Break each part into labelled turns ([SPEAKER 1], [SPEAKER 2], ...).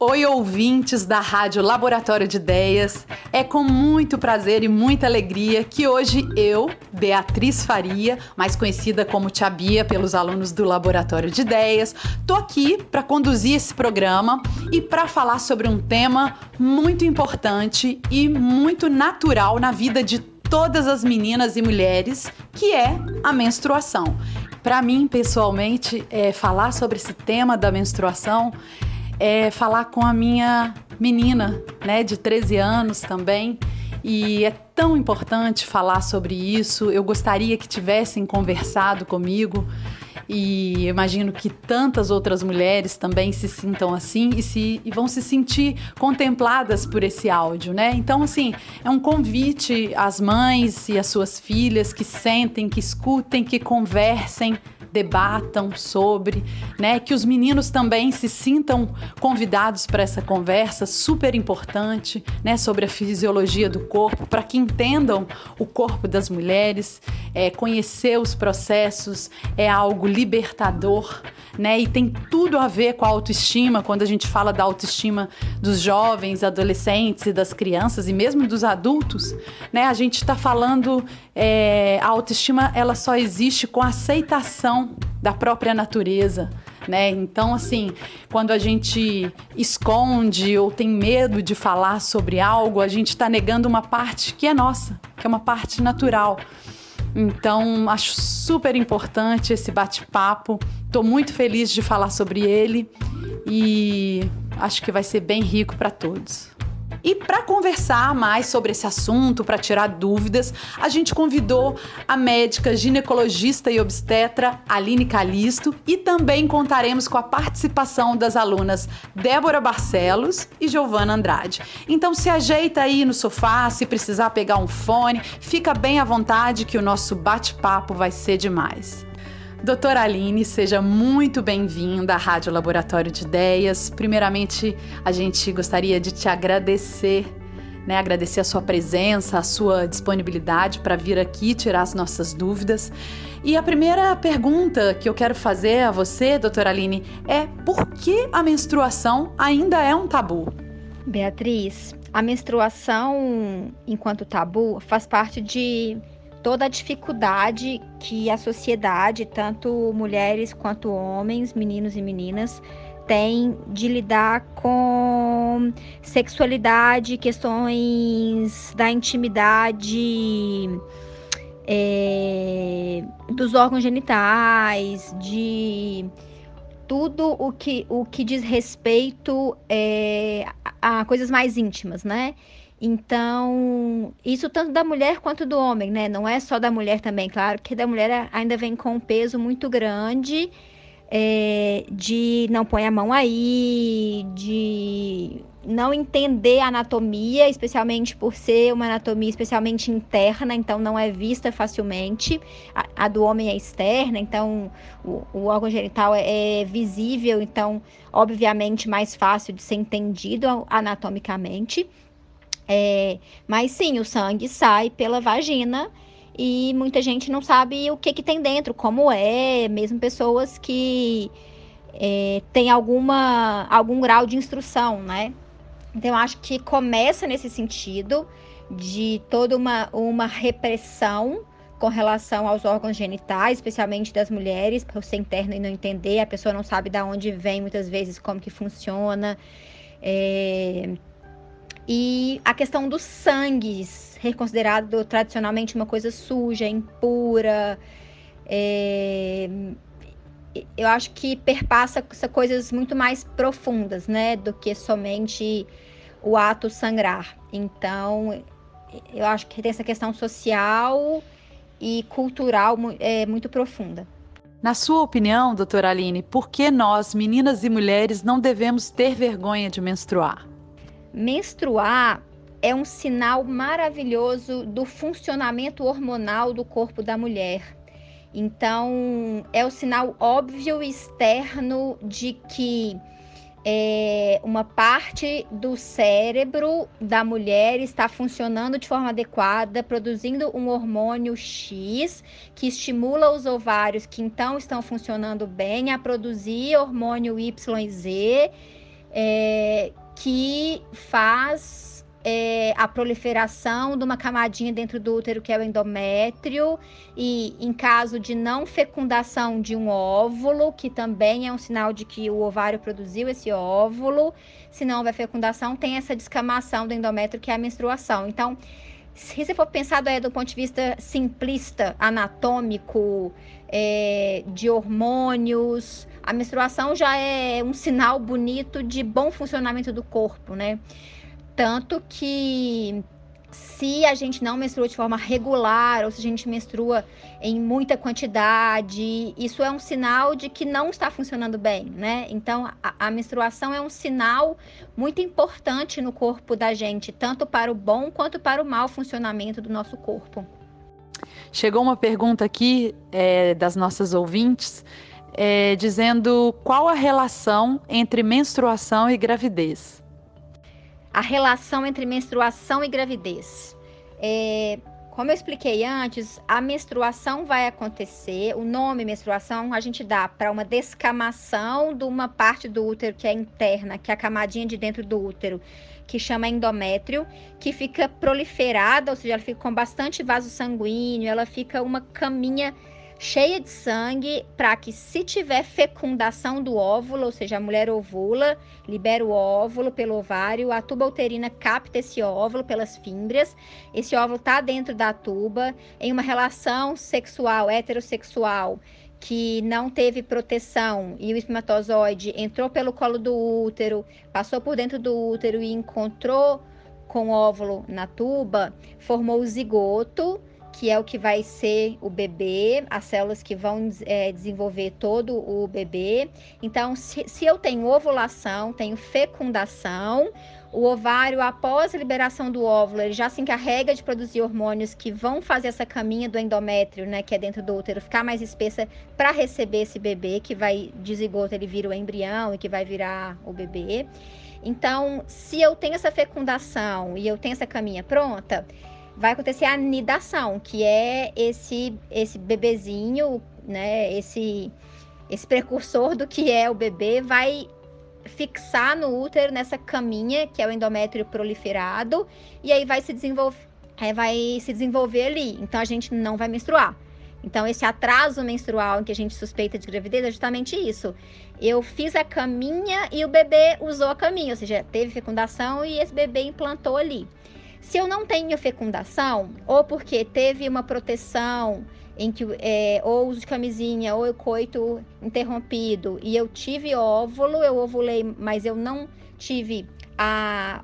[SPEAKER 1] Oi, ouvintes da Rádio Laboratório de Ideias. É com muito prazer e muita alegria que hoje eu, Beatriz Faria, mais conhecida como Tia Bia pelos alunos do Laboratório de Ideias, tô aqui para conduzir esse programa e para falar sobre um tema muito importante e muito natural na vida de todas as meninas e mulheres, que é a menstruação. Para mim, pessoalmente, falar sobre esse tema da menstruação falar com a minha menina, né, de 13 anos também, e é tão importante falar sobre isso. Eu gostaria que tivessem conversado comigo e imagino que tantas outras mulheres também se sintam assim e vão se sentir contempladas por esse áudio, né? Então, assim, é um convite às mães e às suas filhas que sentem, que escutem, que conversem, debatam sobre, né? Que os meninos também se sintam convidados para essa conversa super importante, né? Sobre a fisiologia do corpo, para que entendam o corpo das mulheres. Conhecer os processos é algo libertador, né? E tem tudo a ver com a autoestima. Quando a gente fala da autoestima dos jovens, adolescentes e das crianças e mesmo dos adultos, né? A gente está falando, a autoestima ela só existe com a aceitação da própria natureza, né? Então, assim, quando a gente esconde ou tem medo de falar sobre algo, a gente está negando uma parte que é nossa, que é uma parte natural. Então, acho super importante esse bate-papo. Estou muito feliz de falar sobre ele e acho que vai ser bem rico para todos. E para conversar mais sobre esse assunto, para tirar dúvidas, a gente convidou a médica ginecologista e obstetra Aline Calisto e também contaremos com a participação das alunas Débora Barcelos e Giovana Andrade. Então se ajeita aí no sofá, se precisar pegar um fone, fica bem à vontade que o nosso bate-papo vai ser demais. Doutora Aline, seja muito bem-vinda à Rádio Laboratório de Ideias. Primeiramente, a gente gostaria de te agradecer, né? Agradecer a sua presença, a sua disponibilidade para vir aqui tirar as nossas dúvidas. E a primeira pergunta que eu quero fazer a você, doutora Aline, é por que a menstruação ainda é um tabu?
[SPEAKER 2] Beatriz, a menstruação, enquanto tabu, faz parte de toda a dificuldade que a sociedade, tanto mulheres quanto homens, meninos e meninas, tem de lidar com sexualidade, questões da intimidade, dos órgãos genitais, de tudo o que diz respeito a coisas mais íntimas, né? Então, isso tanto da mulher quanto do homem, né? Não é só da mulher também, claro, que da mulher ainda vem com um peso muito grande de não põe a mão aí, de não entender a anatomia, especialmente por ser uma anatomia especialmente interna, então não é vista facilmente. A do homem é externa, então o órgão genital é visível, então obviamente mais fácil de ser entendido anatomicamente. Mas sim, o sangue sai pela vagina e muita gente não sabe o que tem dentro, como mesmo pessoas que têm algum grau de instrução, né? Então, eu acho que começa nesse sentido de toda uma repressão com relação aos órgãos genitais, especialmente das mulheres, por ser interna e não entender, a pessoa não sabe de onde vem, muitas vezes, como que funciona. E a questão dos sangues, considerado tradicionalmente uma coisa suja, impura, eu acho que perpassa coisas muito mais profundas, né, do que somente o ato sangrar. Então, eu acho que tem essa questão social e cultural muito profunda.
[SPEAKER 1] Na sua opinião, doutora Aline, por que nós, meninas e mulheres, não devemos ter vergonha de menstruar?
[SPEAKER 2] Menstruar é um sinal maravilhoso do funcionamento hormonal do corpo da mulher. Então, é o sinal óbvio e externo de que uma parte do cérebro da mulher está funcionando de forma adequada, produzindo um hormônio X, que estimula os ovários, que então estão funcionando bem, a produzir hormônio Y e Z, que faz a proliferação de uma camadinha dentro do útero, que é o endométrio, e em caso de não fecundação de um óvulo, que também é um sinal de que o ovário produziu esse óvulo, se não houver fecundação, tem essa descamação do endométrio, que é a menstruação. Então, se você for pensar do ponto de vista simplista, anatômico, de hormônios, a menstruação já é um sinal bonito de bom funcionamento do corpo, né? Tanto que se a gente não menstrua de forma regular, ou se a gente menstrua em muita quantidade, isso é um sinal de que não está funcionando bem, né? Então, a menstruação é um sinal muito importante no corpo da gente, tanto para o bom quanto para o mau funcionamento do nosso corpo.
[SPEAKER 1] Chegou uma pergunta aqui das nossas ouvintes, dizendo qual a relação entre menstruação e gravidez.
[SPEAKER 2] A relação entre menstruação e gravidez. Como eu expliquei antes, a menstruação vai acontecer, o nome menstruação a gente dá para uma descamação de uma parte do útero que é interna, que é a camadinha de dentro do útero, que chama endométrio, que fica proliferada, ou seja, ela fica com bastante vaso sanguíneo, ela fica uma caminha cheia de sangue, para que, se tiver fecundação do óvulo, ou seja, a mulher ovula, libera o óvulo pelo ovário, a tuba uterina capta esse óvulo pelas fímbrias, esse óvulo está dentro da tuba, em uma relação sexual, heterossexual, que não teve proteção e o espermatozoide entrou pelo colo do útero, passou por dentro do útero e encontrou com o óvulo na tuba, formou o zigoto, que é o que vai ser o bebê, as células que vão desenvolver todo o bebê. Então, se eu tenho ovulação, tenho fecundação, o ovário, após a liberação do óvulo, ele já se encarrega de produzir hormônios que vão fazer essa caminha do endométrio, né, que é dentro do útero, ficar mais espessa para receber esse bebê, que vai, de zigoto, ele vira o embrião e que vai virar o bebê. Então, se eu tenho essa fecundação e eu tenho essa caminha pronta, vai acontecer a nidação, que é esse bebezinho, né, esse precursor do que é o bebê, vai fixar no útero, nessa caminha, que é o endométrio proliferado, e aí vai se desenvolver ali. Então, a gente não vai menstruar. Então, esse atraso menstrual em que a gente suspeita de gravidez é justamente isso. Eu fiz a caminha e o bebê usou a caminha, ou seja, teve fecundação e esse bebê implantou ali. Se eu não tenho fecundação, ou porque teve uma proteção em que ou uso de camisinha, ou eu coito interrompido, e eu tive óvulo, eu ovulei, mas eu não tive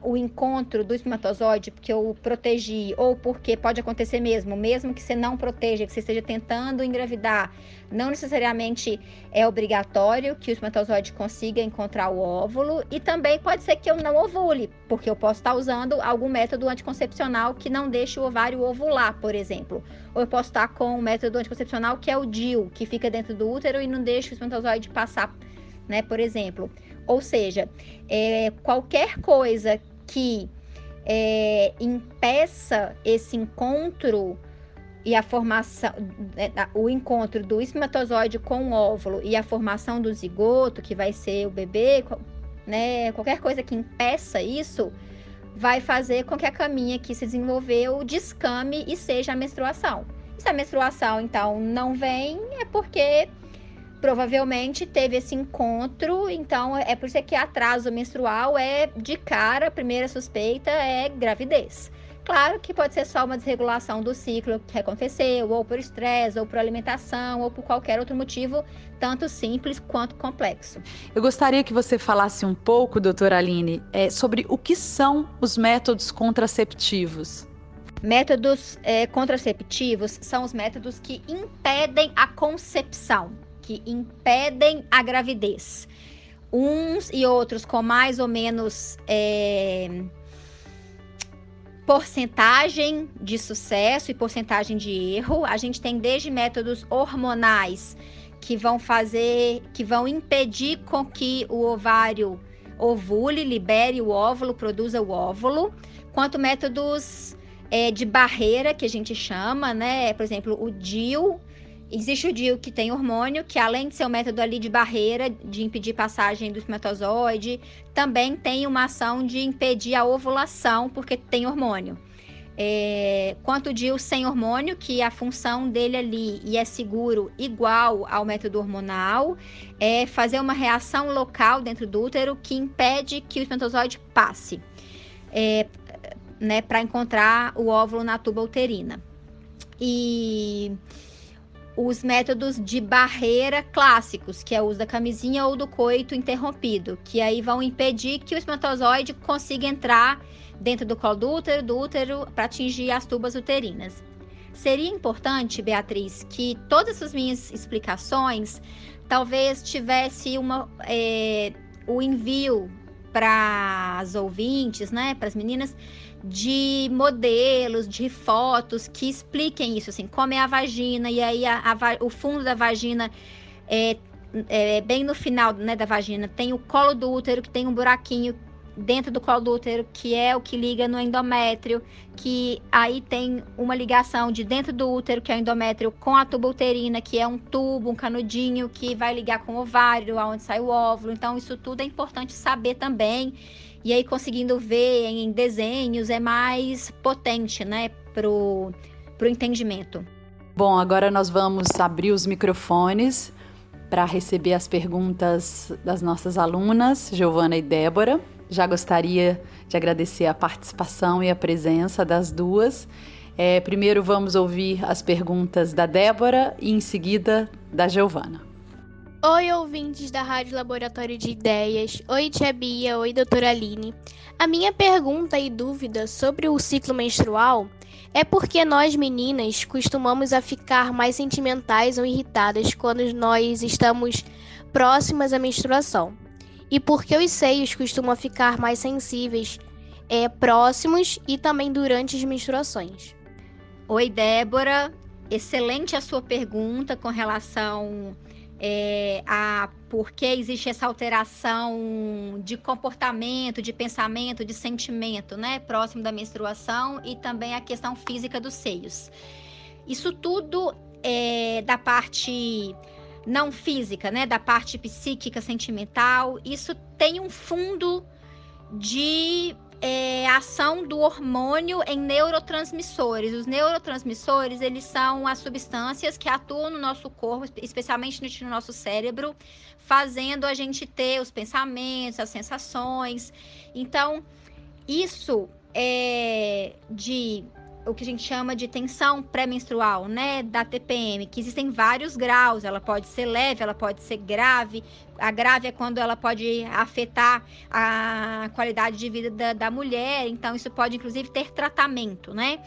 [SPEAKER 2] o encontro do espermatozoide, porque eu protegi, ou porque pode acontecer mesmo que você não proteja, que você esteja tentando engravidar, não necessariamente é obrigatório que o espermatozoide consiga encontrar o óvulo, e também pode ser que eu não ovule, porque eu posso estar usando algum método anticoncepcional que não deixe o ovário ovular, por exemplo. Ou eu posso estar com um método anticoncepcional que é o DIU, que fica dentro do útero e não deixa o espermatozoide passar, né, por exemplo. Ou seja, qualquer coisa que impeça esse encontro e a formação, o encontro do espermatozoide com o óvulo e a formação do zigoto, que vai ser o bebê, né, qualquer coisa que impeça isso, vai fazer com que a caminha que se desenvolveu descame e seja a menstruação. E se a menstruação, então, não vem, é porque provavelmente teve esse encontro, então é por isso que atraso menstrual é de cara, a primeira suspeita é gravidez. Claro que pode ser só uma desregulação do ciclo que aconteceu, ou por estresse, ou por alimentação, ou por qualquer outro motivo, tanto simples quanto complexo.
[SPEAKER 1] Eu gostaria que você falasse um pouco, doutora Aline, sobre o que são os métodos contraceptivos.
[SPEAKER 2] Métodos contraceptivos são os métodos que impedem a concepção, que impedem a gravidez. Uns e outros com mais ou menos porcentagem de sucesso e porcentagem de erro. A gente tem desde métodos hormonais que vão impedir com que o ovário ovule, libere o óvulo, produza o óvulo, quanto métodos de barreira, que a gente chama, né? Por exemplo, o DIU, Existe o DIU que tem hormônio, que além de ser um método ali de barreira, de impedir passagem do espermatozoide, também tem uma ação de impedir a ovulação, porque tem hormônio. Quanto o DIU sem hormônio, que a função dele ali, e é seguro, igual ao método hormonal, é fazer uma reação local dentro do útero que impede que o espermatozoide passe, né, para encontrar o óvulo na tuba uterina. E os métodos de barreira clássicos, que é o uso da camisinha ou do coito interrompido, que aí vão impedir que o espermatozoide consiga entrar dentro do colo do útero para atingir as tubas uterinas. Seria importante, Beatriz, que todas essas minhas explicações talvez tivesse o envio para as ouvintes, né, para as meninas, de modelos, de fotos que expliquem isso, assim, como é a vagina, e aí o fundo da vagina bem no final, né, da vagina, tem o colo do útero, que tem um buraquinho dentro do colo do útero, que é o que liga no endométrio, que aí tem uma ligação de dentro do útero, que é o endométrio, com a tuba uterina, que é um tubo, um canudinho, que vai ligar com o ovário, aonde sai o óvulo. Então, isso tudo é importante saber também. E aí, conseguindo ver em desenhos, é mais potente, né, pro entendimento.
[SPEAKER 1] Bom, agora nós vamos abrir os microfones para receber as perguntas das nossas alunas, Giovana e Débora. Já gostaria de agradecer a participação e a presença das duas. Primeiro vamos ouvir as perguntas da Débora e em seguida da Giovana.
[SPEAKER 3] Oi, ouvintes da Rádio Laboratório de Ideias. Oi, tia Bia. Oi, doutora Aline. A minha pergunta e dúvida sobre o ciclo menstrual é porque nós meninas costumamos a ficar mais sentimentais ou irritadas quando nós estamos próximas à menstruação. E porque os seios costumam ficar mais sensíveis próximos e também durante as menstruações.
[SPEAKER 2] Oi, Débora. Excelente a sua pergunta com relação a por que existe essa alteração de comportamento, de pensamento, de sentimento, né, próximo da menstruação, e também a questão física dos seios. Isso tudo é da parte não física, né, da parte psíquica, sentimental. Isso tem um fundo de ação do hormônio em neurotransmissores. Os neurotransmissores, eles são as substâncias que atuam no nosso corpo, especialmente no nosso cérebro, fazendo a gente ter os pensamentos, as sensações. Então, isso é o que a gente chama de tensão pré-menstrual, né, da TPM, que existem vários graus. Ela pode ser leve, ela pode ser grave. A grave é quando ela pode afetar a qualidade de vida da mulher, então isso pode inclusive ter tratamento, né?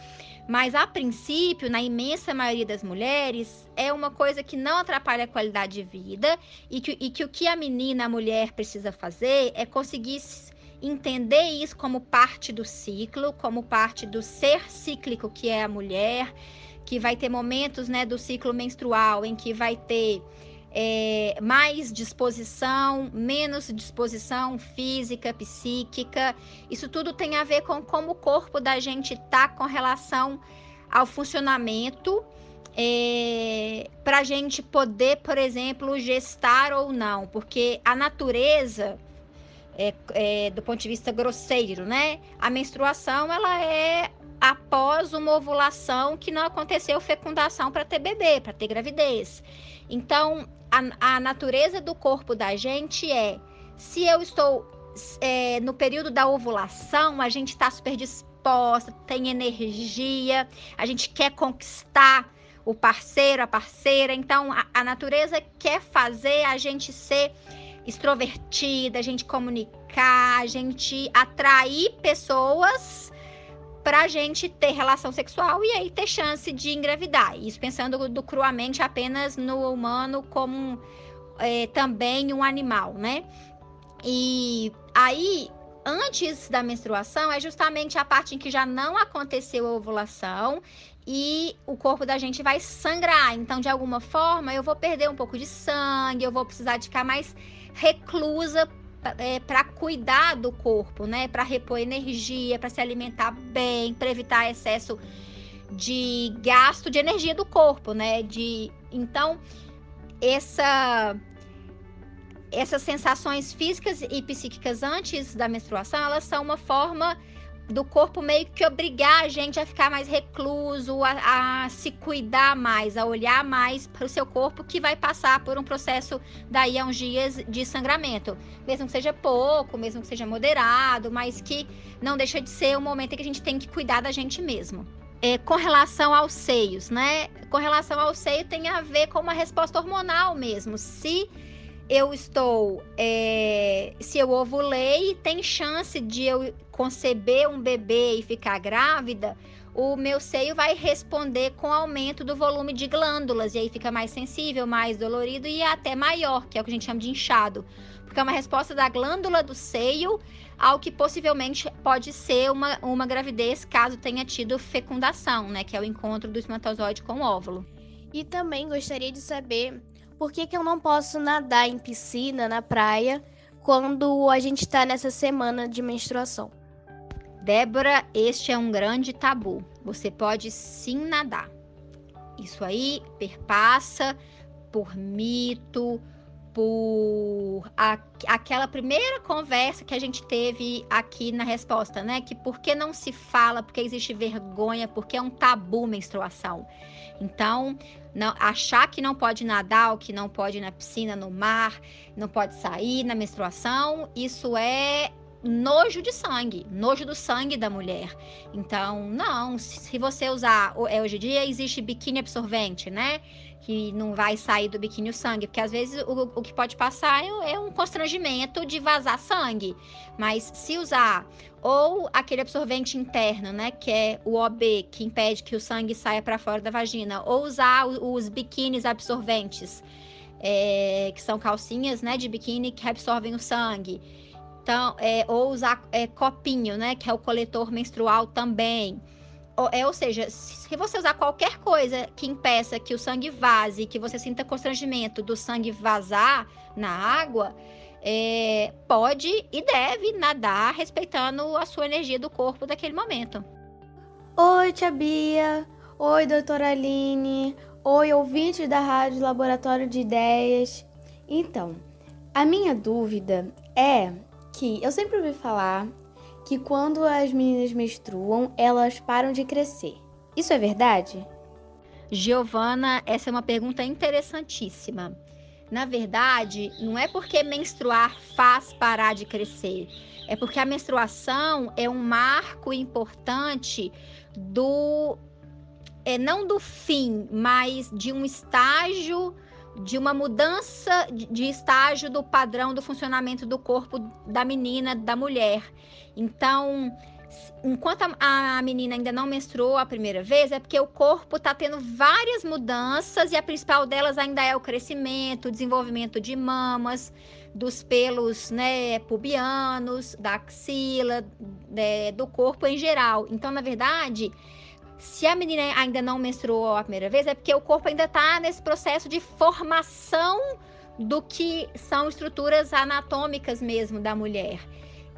[SPEAKER 2] Mas a princípio, na imensa maioria das mulheres, é uma coisa que não atrapalha a qualidade de vida, e que o que a menina, a mulher, precisa fazer é conseguir entender isso como parte do ciclo, como parte do ser cíclico que é a mulher, que vai ter momentos, né, do ciclo menstrual em que vai ter mais disposição, menos disposição física, psíquica. Isso tudo tem a ver com como o corpo da gente tá com relação ao funcionamento, para a gente poder, por exemplo, gestar ou não, porque a natureza, do ponto de vista grosseiro, né? A menstruação, ela é após uma ovulação que não aconteceu fecundação para ter bebê, para ter gravidez. Então, a natureza do corpo da gente se eu estou no período da ovulação, a gente está super disposta, tem energia, a gente quer conquistar o parceiro, a parceira. Então, a natureza quer fazer a gente ser extrovertida, a gente comunicar, a gente atrair pessoas pra gente ter relação sexual e aí ter chance de engravidar. Isso pensando cruamente apenas no humano como também um animal, né? E aí, antes da menstruação, é justamente a parte em que já não aconteceu a ovulação e o corpo da gente vai sangrar. Então, de alguma forma, eu vou perder um pouco de sangue, eu vou precisar de ficar mais reclusa para cuidar do corpo, né? Para repor energia, para se alimentar bem, para evitar excesso de gasto de energia do corpo, né? De Então, essas sensações físicas e psíquicas antes da menstruação, elas são uma forma do corpo meio que obrigar a gente a ficar mais recluso, a se cuidar mais, a olhar mais para o seu corpo, que vai passar por um processo daí a uns dias de sangramento. Mesmo que seja pouco, mesmo que seja moderado, mas que não deixa de ser um momento em que a gente tem que cuidar da gente mesmo. Com relação aos seios, né? Com relação ao seio tem a ver com uma resposta hormonal mesmo. Se eu ovulei, tem chance de eu conceber um bebê e ficar grávida, o meu seio vai responder com aumento do volume de glândulas, e aí fica mais sensível, mais dolorido e até maior, que é o que a gente chama de inchado, porque é uma resposta da glândula do seio ao que possivelmente pode ser uma gravidez, caso tenha tido fecundação, né, que é o encontro do espermatozoide com o óvulo.
[SPEAKER 3] E também gostaria de saber por que eu não posso nadar em piscina, na praia, quando a gente está nessa semana de menstruação.
[SPEAKER 2] Débora, este é um grande tabu. Você pode sim nadar. Isso aí perpassa por mito, por aquela primeira conversa que a gente teve aqui na resposta, né? Que por que não se fala, porque existe vergonha, porque é um tabu menstruação. Então, achar que não pode nadar, ou que não pode ir na piscina, no mar, não pode sair na menstruação, isso é nojo de sangue, nojo do sangue da mulher. Então, não, se você usar, hoje em dia existe biquíni absorvente, né? Que não vai sair do biquíni o sangue, porque às vezes o que pode passar é um constrangimento de vazar sangue. Mas se usar ou aquele absorvente interno, né, que é o OB, que impede que o sangue saia para fora da vagina, ou usar os biquínis absorventes, que são calcinhas, né, de biquíni que absorvem o sangue. Então, ou usar copinho, né, que é o coletor menstrual também. Ou seja, se você usar qualquer coisa que impeça que o sangue vaze, que você sinta constrangimento do sangue vazar na água, pode e deve nadar respeitando a sua energia do corpo daquele momento.
[SPEAKER 4] Oi, tia Bia. Oi, doutora Aline. Oi, ouvintes da Rádio Laboratório de Ideias. Então, a minha dúvida é que eu sempre ouvi falar que quando as meninas menstruam, elas param de crescer. Isso é verdade?
[SPEAKER 2] Giovana, essa é uma pergunta interessantíssima. Na verdade, não é porque menstruar faz parar de crescer. É porque a menstruação é um marco importante não do fim, mas de um estágio, de uma mudança de estágio do padrão do funcionamento do corpo da menina, da mulher. Então, enquanto a menina ainda não menstruou a primeira vez, é porque o corpo está tendo várias mudanças e a principal delas ainda é o crescimento, o desenvolvimento de mamas, dos pelos, né, pubianos, da axila, do corpo em geral. Então, na verdade, se a menina ainda não menstruou a primeira vez, é porque o corpo ainda está nesse processo de formação do que são estruturas anatômicas mesmo da mulher.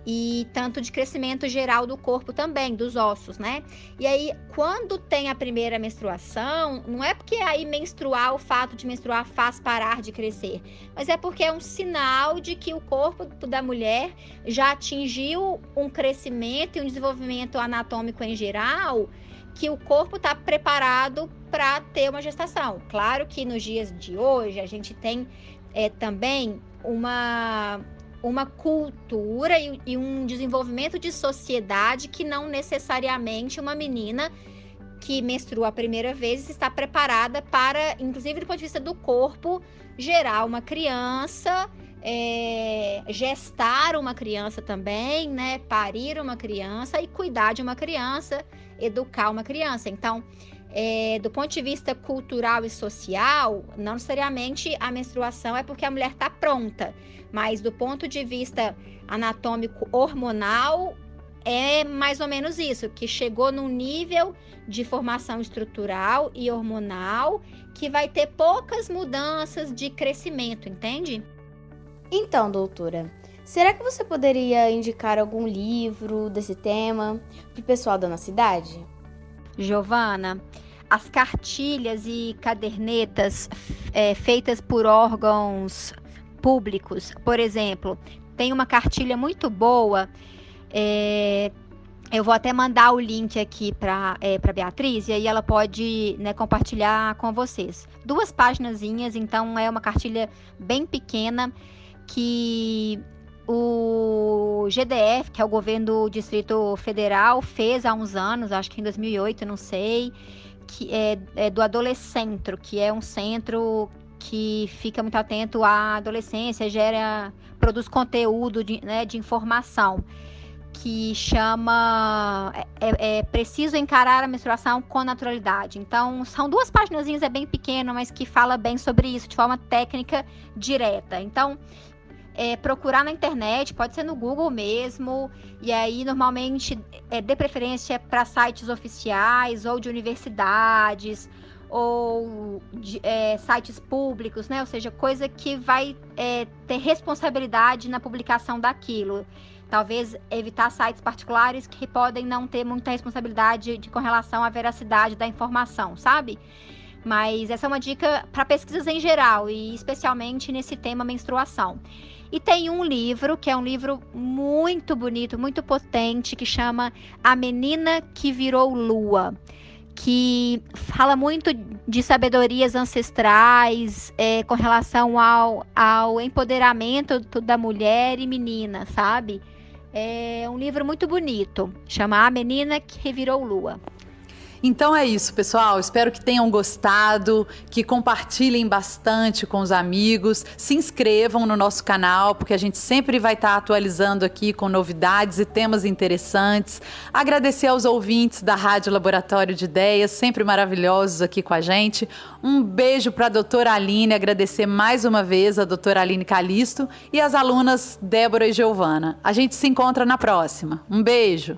[SPEAKER 2] E tanto de crescimento geral do corpo também, dos ossos, né? E aí, quando tem a primeira menstruação, não é porque aí menstruar, o fato de menstruar faz parar de crescer, mas é porque é um sinal de que o corpo da mulher já atingiu um crescimento e um desenvolvimento anatômico em geral, que o corpo está preparado para ter uma gestação. Claro que nos dias de hoje a gente tem também uma cultura e um desenvolvimento de sociedade que não necessariamente uma menina que menstrua a primeira vez está preparada para, inclusive do ponto de vista do corpo, gerar uma criança, gestar uma criança também, né? Parir uma criança e cuidar de uma criança, educar uma criança. Então, do ponto de vista cultural e social, não necessariamente a menstruação é porque a mulher está pronta, mas do ponto de vista anatômico hormonal, é mais ou menos isso, que chegou num nível de formação estrutural e hormonal que vai ter poucas mudanças de crescimento, entende?
[SPEAKER 4] Então, doutora, será que você poderia indicar algum livro desse tema para o pessoal da nossa cidade?
[SPEAKER 2] Giovana, as cartilhas e cadernetas feitas por órgãos públicos. Por exemplo, tem uma cartilha muito boa, eu vou até mandar o link aqui para Beatriz, e aí ela pode, né, compartilhar com vocês. 2 paginazinhas, então é uma cartilha bem pequena que o GDF, que é o Governo do Distrito Federal, fez há uns anos, acho que em 2008, não sei, que é do Adolescentro, que é um centro que fica muito atento à adolescência, produz conteúdo de informação, que chama Preciso Encarar a Menstruação com Naturalidade. Então, são 2 paginazinhas, é bem pequeno, mas que fala bem sobre isso, de forma técnica, direta. Então, procurar na internet, pode ser no Google mesmo, e aí normalmente dê preferência para sites oficiais ou de universidades, ou de sites públicos, né? Ou seja, coisa que vai ter responsabilidade na publicação daquilo. Talvez evitar sites particulares que podem não ter muita responsabilidade com relação à veracidade da informação, sabe? Mas essa é uma dica para pesquisas em geral, e especialmente nesse tema menstruação. E tem um livro, que é um livro muito bonito, muito potente, que chama A Menina que Virou Lua, que fala muito de sabedorias ancestrais com relação ao empoderamento da mulher e menina, sabe? É um livro muito bonito, chama A Menina que Virou Lua.
[SPEAKER 1] Então é isso, pessoal. Espero que tenham gostado, que compartilhem bastante com os amigos, se inscrevam no nosso canal, porque a gente sempre vai estar atualizando aqui com novidades e temas interessantes. Agradecer aos ouvintes da Rádio Laboratório de Ideias, sempre maravilhosos aqui com a gente. Um beijo para a doutora Aline, agradecer mais uma vez a doutora Aline Calisto e as alunas Débora e Giovana. A gente se encontra na próxima. Um beijo!